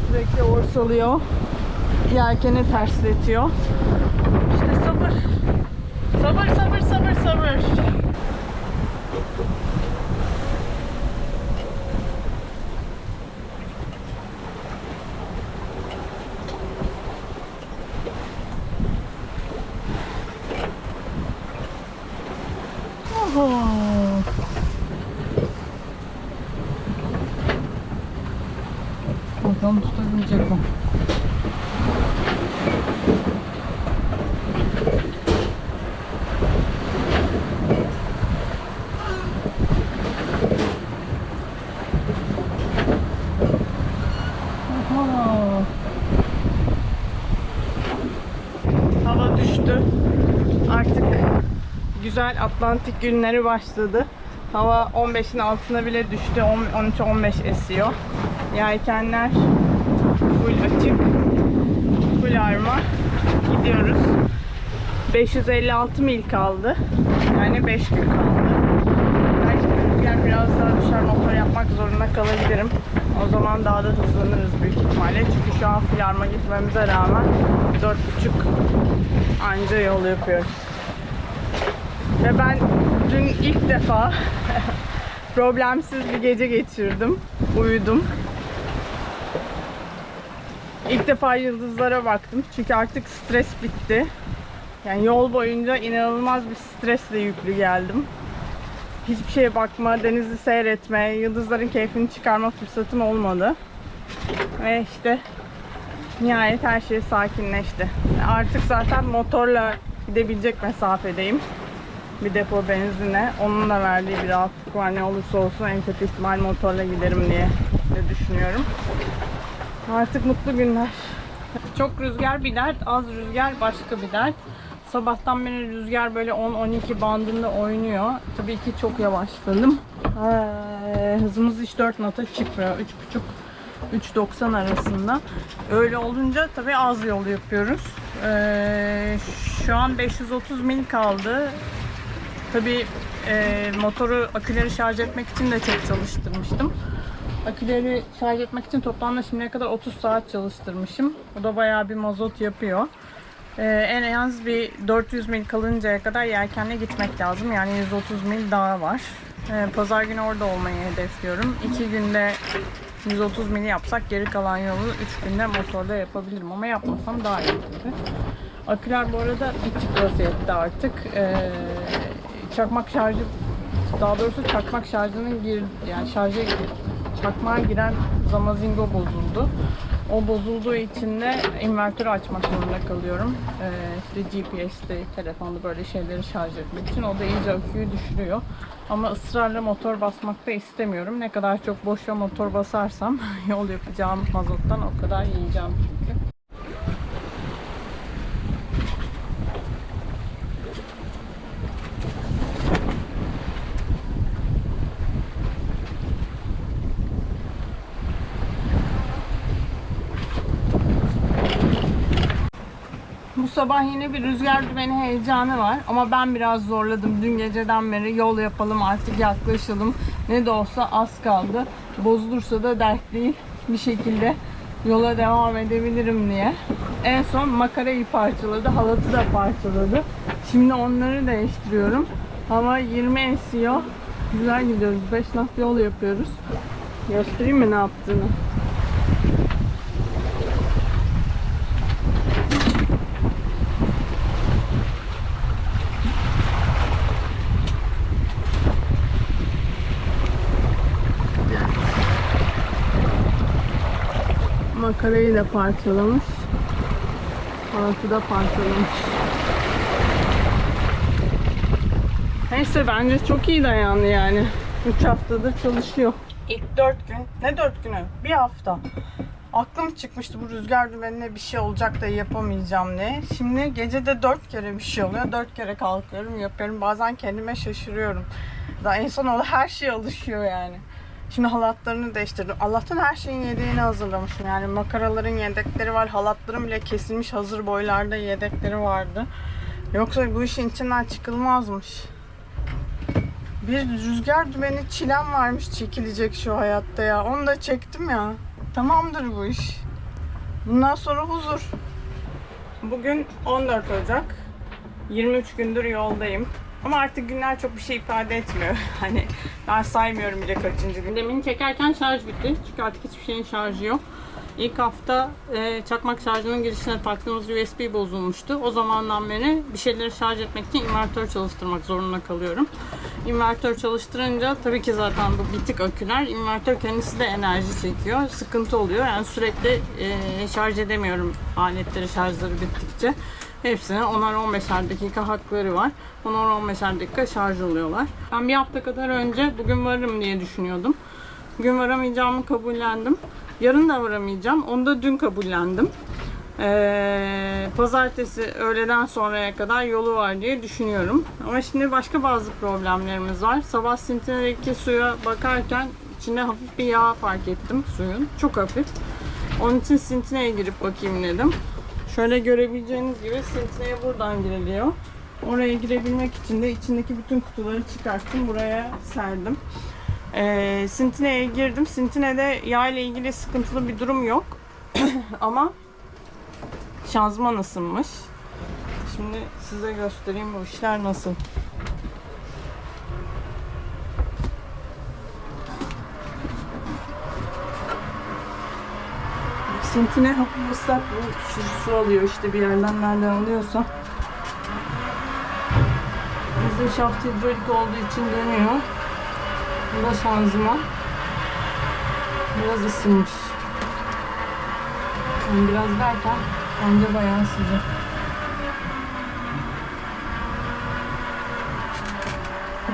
[SPEAKER 3] Sürekli orsalıyor. Yelkeni tersletiyor. İşte sabır. Sabır, sabır, sabır, sabır. Bakalım tutabilecek mi? Hava düştü. Artık güzel Atlantik günleri başladı. Hava 15'in altına bile düştü. 13-15 esiyor. Yelkenler full açık. Full arma. Gidiyoruz. 556 mil kaldı. Yani 5 gün kaldı. Belki rüzgar biraz daha düşer, motor yapmak zorunda kalabilirim. O zaman daha da hızlanırız büyük ihtimalle. Çünkü şu an full arma gitmemize rağmen 4,5 anca yol yapıyoruz. Ve ben dün ilk defa problemsiz bir gece geçirdim. Uyudum. İlk defa yıldızlara baktım. Çünkü artık stres bitti. Yani yol boyunca inanılmaz bir stresle yüklü geldim. Hiçbir şeye bakma, denizi seyretme, yıldızların keyfini çıkarma fırsatım olmadı. Ve işte nihayet her şey sakinleşti. Artık zaten motorla gidebilecek mesafedeyim. Bir depo benzine. Onun da verdiği bir rahatlık var. Ne olursa olsun en kötü ihtimal motorla giderim diye de düşünüyorum. Artık mutlu günler. Çok rüzgar bir dert, az rüzgar başka bir dert. Sabahtan beri rüzgar böyle 10-12 bandında oynuyor. Tabii ki çok yavaşladım. Hızımız hiç 4 knot'a çıkmıyor. 3.5-3.90 arasında. Öyle olunca tabii az yol yapıyoruz. Şu an 530 mil kaldı. Tabii motoru, aküleri şarj etmek için de çok çalıştırmıştım. Aküleri şarj etmek için toplamda şimdiye kadar 30 saat çalıştırmışım. O da bayağı bir mazot yapıyor. En az bir 400 mil kalıncaya kadar yelkenle gitmek lazım. Yani 130 mil daha var. Pazar günü orada olmayı hedefliyorum. 2 günde 130 mili yapsak geri kalan yolu 3 günde motorda yapabilirim. Ama yapmasam daha iyi tabii. Aküler bu arada bitik vaziyette artık. Çakmak şarjı, daha doğrusu çakmak şarjının çakmağa giren zamazingo bozuldu. O bozulduğu için de invertörü açmak zorunda kalıyorum. İşte GPS'te, telefonda böyle şeyleri şarj etmek için. O da iyice aküyü düşürüyor. Ama ısrarla motor basmak da istemiyorum. Ne kadar çok boşa motor basarsam yol yapacağım mazottan o kadar yiyeceğim çünkü. Bu sabah yine bir rüzgar dümeni heyecanı var ama ben biraz zorladım. Dün geceden beri yol yapalım artık, yaklaşalım. Ne de olsa az kaldı. Bozulursa da dert değil. Bir şekilde yola devam edebilirim diye. En son makarayı parçaladı, halatı da parçaladı. Şimdi onları değiştiriyorum. Hava 20 esiyor. Güzel gidiyoruz. 5 nat yol yapıyoruz. Göstereyim mi ne yaptığını? Makarayı da parçalamış. Halatı da parçalamış. Neyse bence çok iyi dayandı yani. 3 haftadır çalışıyor. İlk 4 gün, ne 4 günü? Bir hafta. Aklım çıkmıştı bu rüzgar dümenine bir şey olacak da yapamayacağım diye. Şimdi gecede 4 kere bir şey oluyor. 4 kere kalkıyorum, yapıyorum. Bazen kendime şaşırıyorum. Daha insan her şeye alışıyor yani. Şimdi halatlarını değiştirdim. Allah'tan her şeyin yedeğini hazırlamışım. Yani makaraların yedekleri var. Halatların bile kesilmiş hazır boylarda yedekleri vardı. Yoksa bu işin içinden çıkılmazmış. Bir rüzgar dümeni çilem varmış çekilecek şu hayatta ya. Onu da çektim ya. Tamamdır bu iş. Bundan sonra huzur. Bugün 14 Ocak. 23 gündür yoldayım. Ama artık günler çok bir şey ifade etmiyor. Hani ben saymıyorum bile kaçıncı gün. Demin çekerken şarj bitti. Çünkü artık hiçbir şeyin şarjı yok. İlk hafta çakmak şarjının girişine taktığımız USB bozulmuştu. O zamandan beri bir şeyleri şarj etmek için invertör çalıştırmak zorunda kalıyorum. İnvertör çalıştırınca tabii ki zaten bu bitik aküler, invertör kendisi de enerji çekiyor. Sıkıntı oluyor. Yani sürekli şarj edemiyorum aletleri şarjları bittikçe. Hepsine 10'ar-15'er dakika hakları var. 10'ar-15'er dakika şarj oluyorlar. Ben bir hafta kadar önce bugün varırım diye düşünüyordum. Bugün varamayacağımı kabullendim. Yarın da varamayacağım. Onu da dün kabullendim. Pazartesi öğleden sonraya kadar yolu var diye düşünüyorum. Ama şimdi başka bazı problemlerimiz var. Sabah Sintine'deki suya bakarken içinde hafif bir yağ fark ettim suyun. Çok hafif. Onun için Sintine'ye girip bakayım dedim. Şöyle görebileceğiniz gibi Sintine'ye buradan giriliyor. Oraya girebilmek için de içindeki bütün kutuları çıkarttım. Buraya serdim. Sintine'ye girdim. Sintine'de yağ ile ilgili sıkıntılı bir durum yok. Ama şanzıman ısınmış. Şimdi size göstereyim bu işler nasıl. Sintine hafif ıslak, bu su alıyor işte bir yerden nereden alıyorsa. Bizde şaft hidrolik olduğu için dönüyor. Bu da şanzıman. Biraz ısınmış. Yani biraz derken bence bayağı sıcak.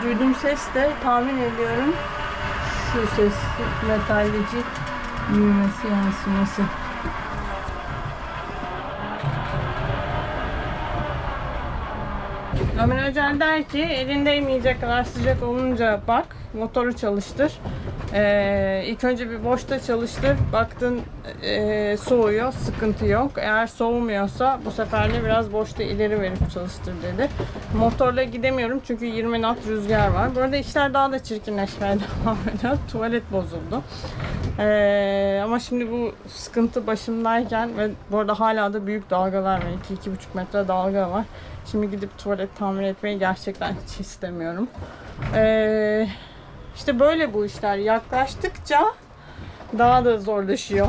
[SPEAKER 3] Duyduğum ses de tahmin ediyorum şu ses, metallici büyümesi, yansıması. Ömer Öcal der ki elin değmeyecek kadar sıcak olunca bak, motoru çalıştır. İlk önce bir boşta çalıştır. Baktın soğuyor, sıkıntı yok. Eğer soğumuyorsa bu sefer de biraz boşta ileri verip çalıştır dedi. Motorla gidemiyorum çünkü 20 knot rüzgar var. Bu arada işler daha da çirkinleşmeye devam ediyor. Tuvalet bozuldu. Ama şimdi bu sıkıntı başımdayken ve bu arada hala da büyük dalgalar var. 2-2,5 metre dalga var. Şimdi gidip tuvalet tamir etmeyi gerçekten hiç istemiyorum. İşte böyle bu işler. Yaklaştıkça daha da zorlaşıyor.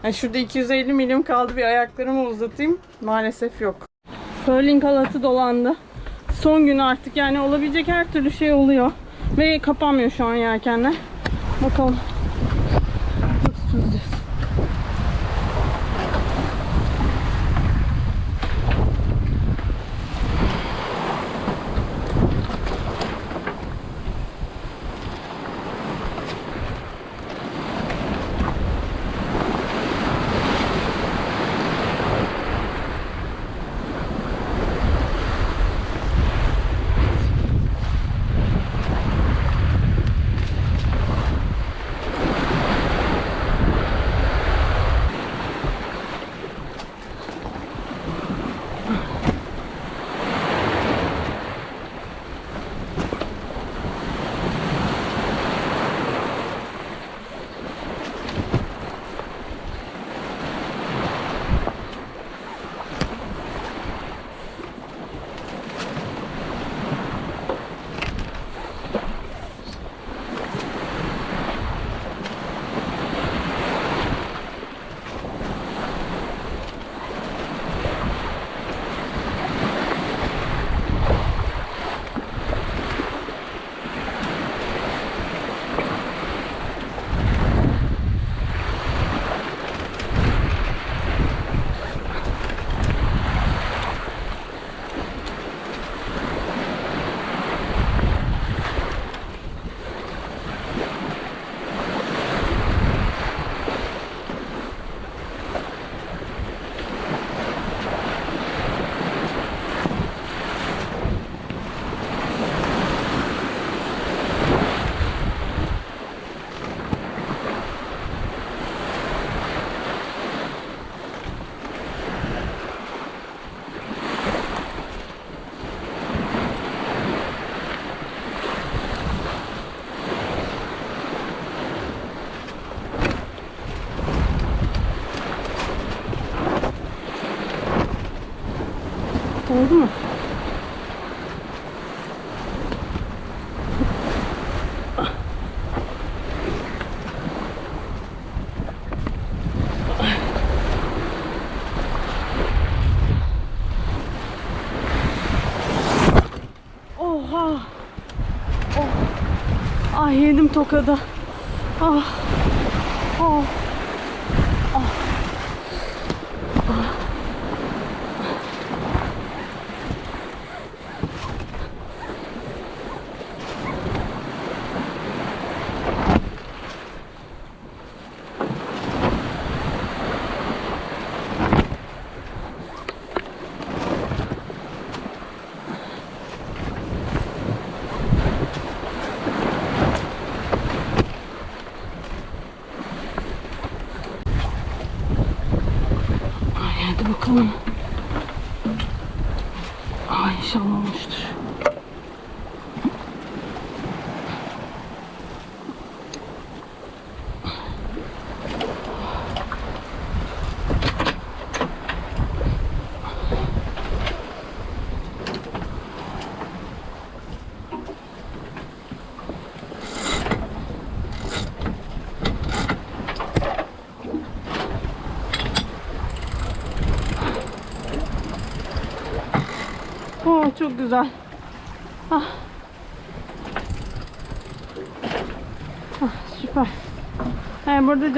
[SPEAKER 3] Yani şurada 250 milim kaldı, bir ayaklarımı uzatayım. Maalesef yok. Furling halatı dolandı. Son gün artık, yani olabilecek her türlü şey oluyor. Ve kapanmıyor şu an yelkenler. Bakalım. Çok çözeceğiz. Oldu mu? Oha! Oh. Ah yedim tokada. Ah. Oh. Ah. Ah. Hadi bakalım. Ay inşallah olmuştur. Oh, çok güzel. Ah. Ah, süper. Burada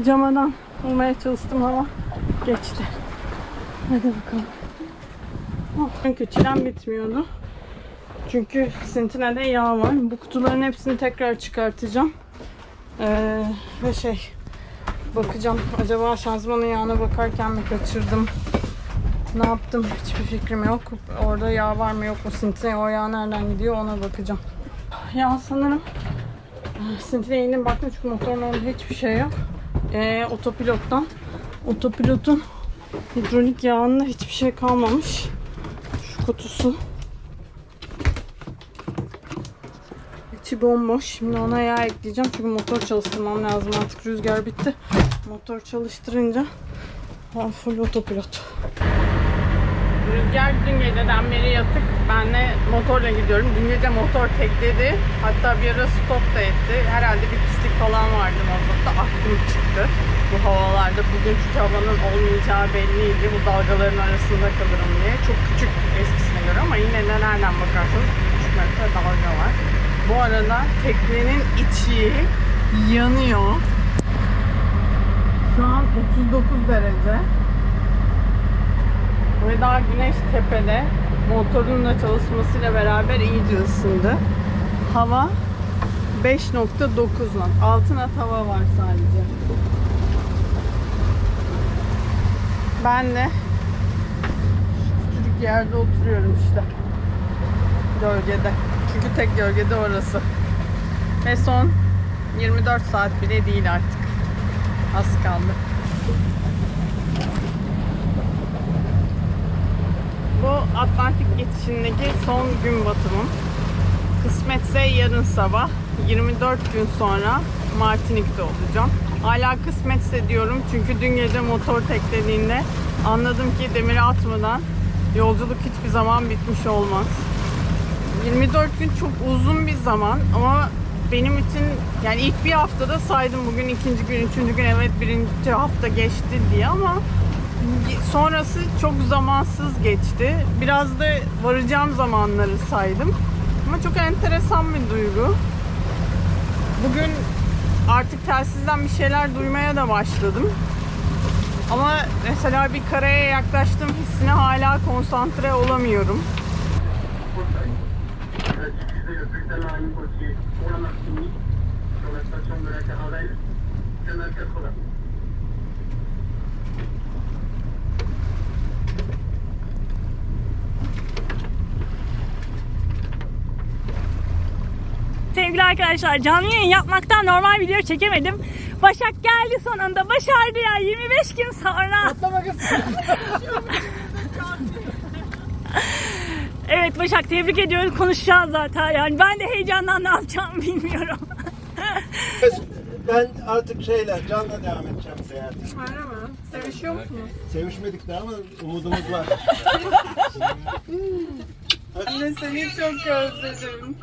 [SPEAKER 3] camadan olmaya çalıştım ama geçti. Hadi bakalım. Oh. Çünkü çilem bitmiyordu. Çünkü Sentinel'de yağ var. Bu kutuların hepsini tekrar çıkartacağım. Ve bakacağım. Acaba şanzımanın yağına bakarken mi kaçırdım? Ne yaptım? Hiçbir fikrim yok. Orada yağ var mı yok mu? Sentinel o yağ nereden gidiyor ona bakacağım. Ya sanırım Sentinel'e indim baktım çünkü motorun orada hiçbir şey yok. Otopilotun hidrolik yağında hiçbir şey kalmamış. Şu kutusu. İçi bomboş. Şimdi ona yağ ekleyeceğim çünkü motor çalıştırmam lazım. Artık rüzgar bitti. Motor çalıştırınca full otopilot. Rüzgar dün geceden beri yatık. Ben de motorla gidiyorum. Dün gece motor tekledi. Hatta bir ara stop da etti. Herhalde bir pislik falan vardı mazotta. Aklım çıktı bu havalarda. Bugün çünkü havanın olmayacağı belliydi. Bu dalgaların arasında kalırım diye. Çok küçük eskisine göre ama yine de nereden bakarsanız 3 metre dalga var. Bu arada teknenin içi yanıyor. Şu an 39 derece. Ve daha güneş tepede. Motorun da çalışmasıyla beraber iyice ısındı. Hava 5.9 knot. 6 knot hava var sadece. Ben de küçücük yerde oturuyorum işte. Gölgede. Çünkü tek gölgede orası. Ve son 24 saat bile değil artık. Az kaldı. Bu Atlantik geçişindeki son gün batımım. Kısmetse yarın sabah 24 gün sonra Martinik'te olacağım. Hala kısmetse diyorum çünkü dün gece motor teklediğinde anladım ki demiri atmadan yolculuk hiçbir zaman bitmiş olmaz. 24 gün çok uzun bir zaman ama benim için yani ilk bir haftada saydım bugün ikinci gün, üçüncü gün evet birinci hafta geçti diye ama sonrası çok zamansız geçti. Biraz da varacağım zamanları saydım. Ama çok enteresan bir duygu. Bugün artık telsizden bir şeyler duymaya da başladım. Ama mesela bir karaya yaklaştığım hissine hala konsantre olamıyorum.
[SPEAKER 1] Sevgili arkadaşlar, canlı yayın yapmaktan normal video çekemedim. Başak geldi sonunda. Başardı ya 25 gün sonra.
[SPEAKER 3] Atlama kız.
[SPEAKER 1] Evet Başak, tebrik ediyoruz. Konuşacağız zaten. Yani ben de heyecandan ne yapacağımı bilmiyorum.
[SPEAKER 5] Ben artık canla devam edeceğim seyahate.
[SPEAKER 3] Öyle mi? Sevişiyor musunuz?
[SPEAKER 5] Sevişmedik daha ama umudumuz var.
[SPEAKER 3] Anne seni çok özledim.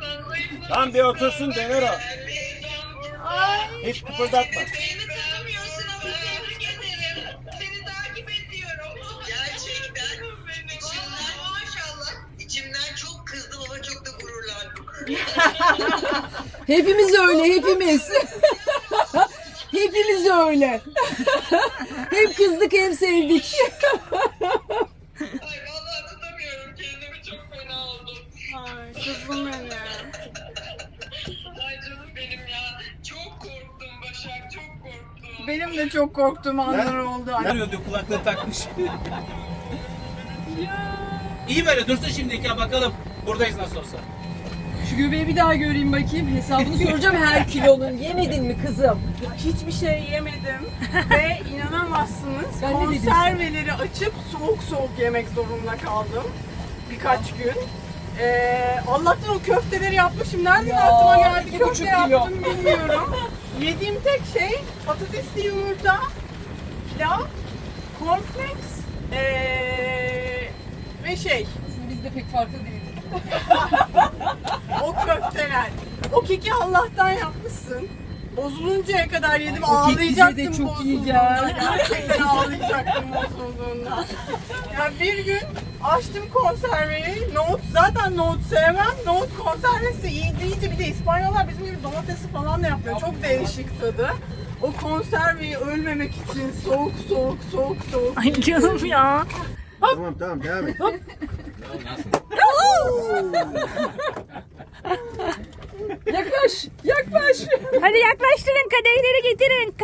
[SPEAKER 5] Tam bir otursun Dener o. Hiç kıpırdatma.
[SPEAKER 2] Beni tanımıyorsun ama tebrik ederim. Seni takip ediyorum. Gerçekten. İçimden maşallah. İçimden çok kızdım ama çok da gururlandım.
[SPEAKER 6] Hepimiz öyle, hepimiz. Hepimiz öyle. Hem kızdık hem sevdik.
[SPEAKER 2] Ay vallahi tutamıyorum kendimi, çok fena oldum.
[SPEAKER 3] Ay kızım benim.
[SPEAKER 2] Ay canım benim ya. Çok korktum Başak, çok korktum.
[SPEAKER 3] Benim de çok korktuğum anlar oldu.
[SPEAKER 4] Ne arıyordu, kulaklığı takmış. İyi böyle dursun şimdiki ya, bakalım. Buradayız nasıl olsa.
[SPEAKER 6] Şu göbeği bir daha göreyim bakayım. Hesabını soracağım her kilonun. Yemedin mi kızım?
[SPEAKER 3] Hiçbir şey yemedim ve inanamazsınız
[SPEAKER 6] Ben ne dedim
[SPEAKER 3] konserveleri açıp soğuk soğuk yemek zorunda kaldım birkaç gün. Allah'tan o köfteleri yapmışım. Nereden
[SPEAKER 6] Ya,
[SPEAKER 3] aklıma geldi
[SPEAKER 6] 2,5
[SPEAKER 3] köfte
[SPEAKER 6] kilo.
[SPEAKER 3] yaptım bilmiyorum. Yediğim tek şey patatesli yumurta, pilav, cornflakes ve şey
[SPEAKER 6] Aslında biz de pek farklı değiliz.
[SPEAKER 3] o köfteler. O keki Allah'tan yapmışsın. Bozuluncaya kadar yedim,
[SPEAKER 6] o kek bize de
[SPEAKER 3] ağlayacaktım
[SPEAKER 6] çok iyi
[SPEAKER 3] bozulduğunda.
[SPEAKER 6] geldi.
[SPEAKER 3] Gerçekten ağlayacaktım bozulduğunda. Ya bir gün açtım konserveyi, nohut, zaten nohut sevmem, nohut konservesi iyi deyince bir de İspanyollar bizim gibi domatesi falan da yapmıyor. Çok değişik tadı. O konserveyi ölmemek için soğuk soğuk soğuk soğuk.
[SPEAKER 1] Ay canım ya.
[SPEAKER 5] Tamam devam et.
[SPEAKER 6] Yaklaş, yaklaş.
[SPEAKER 1] Hadi yaklaştırın, kadehleri getirin.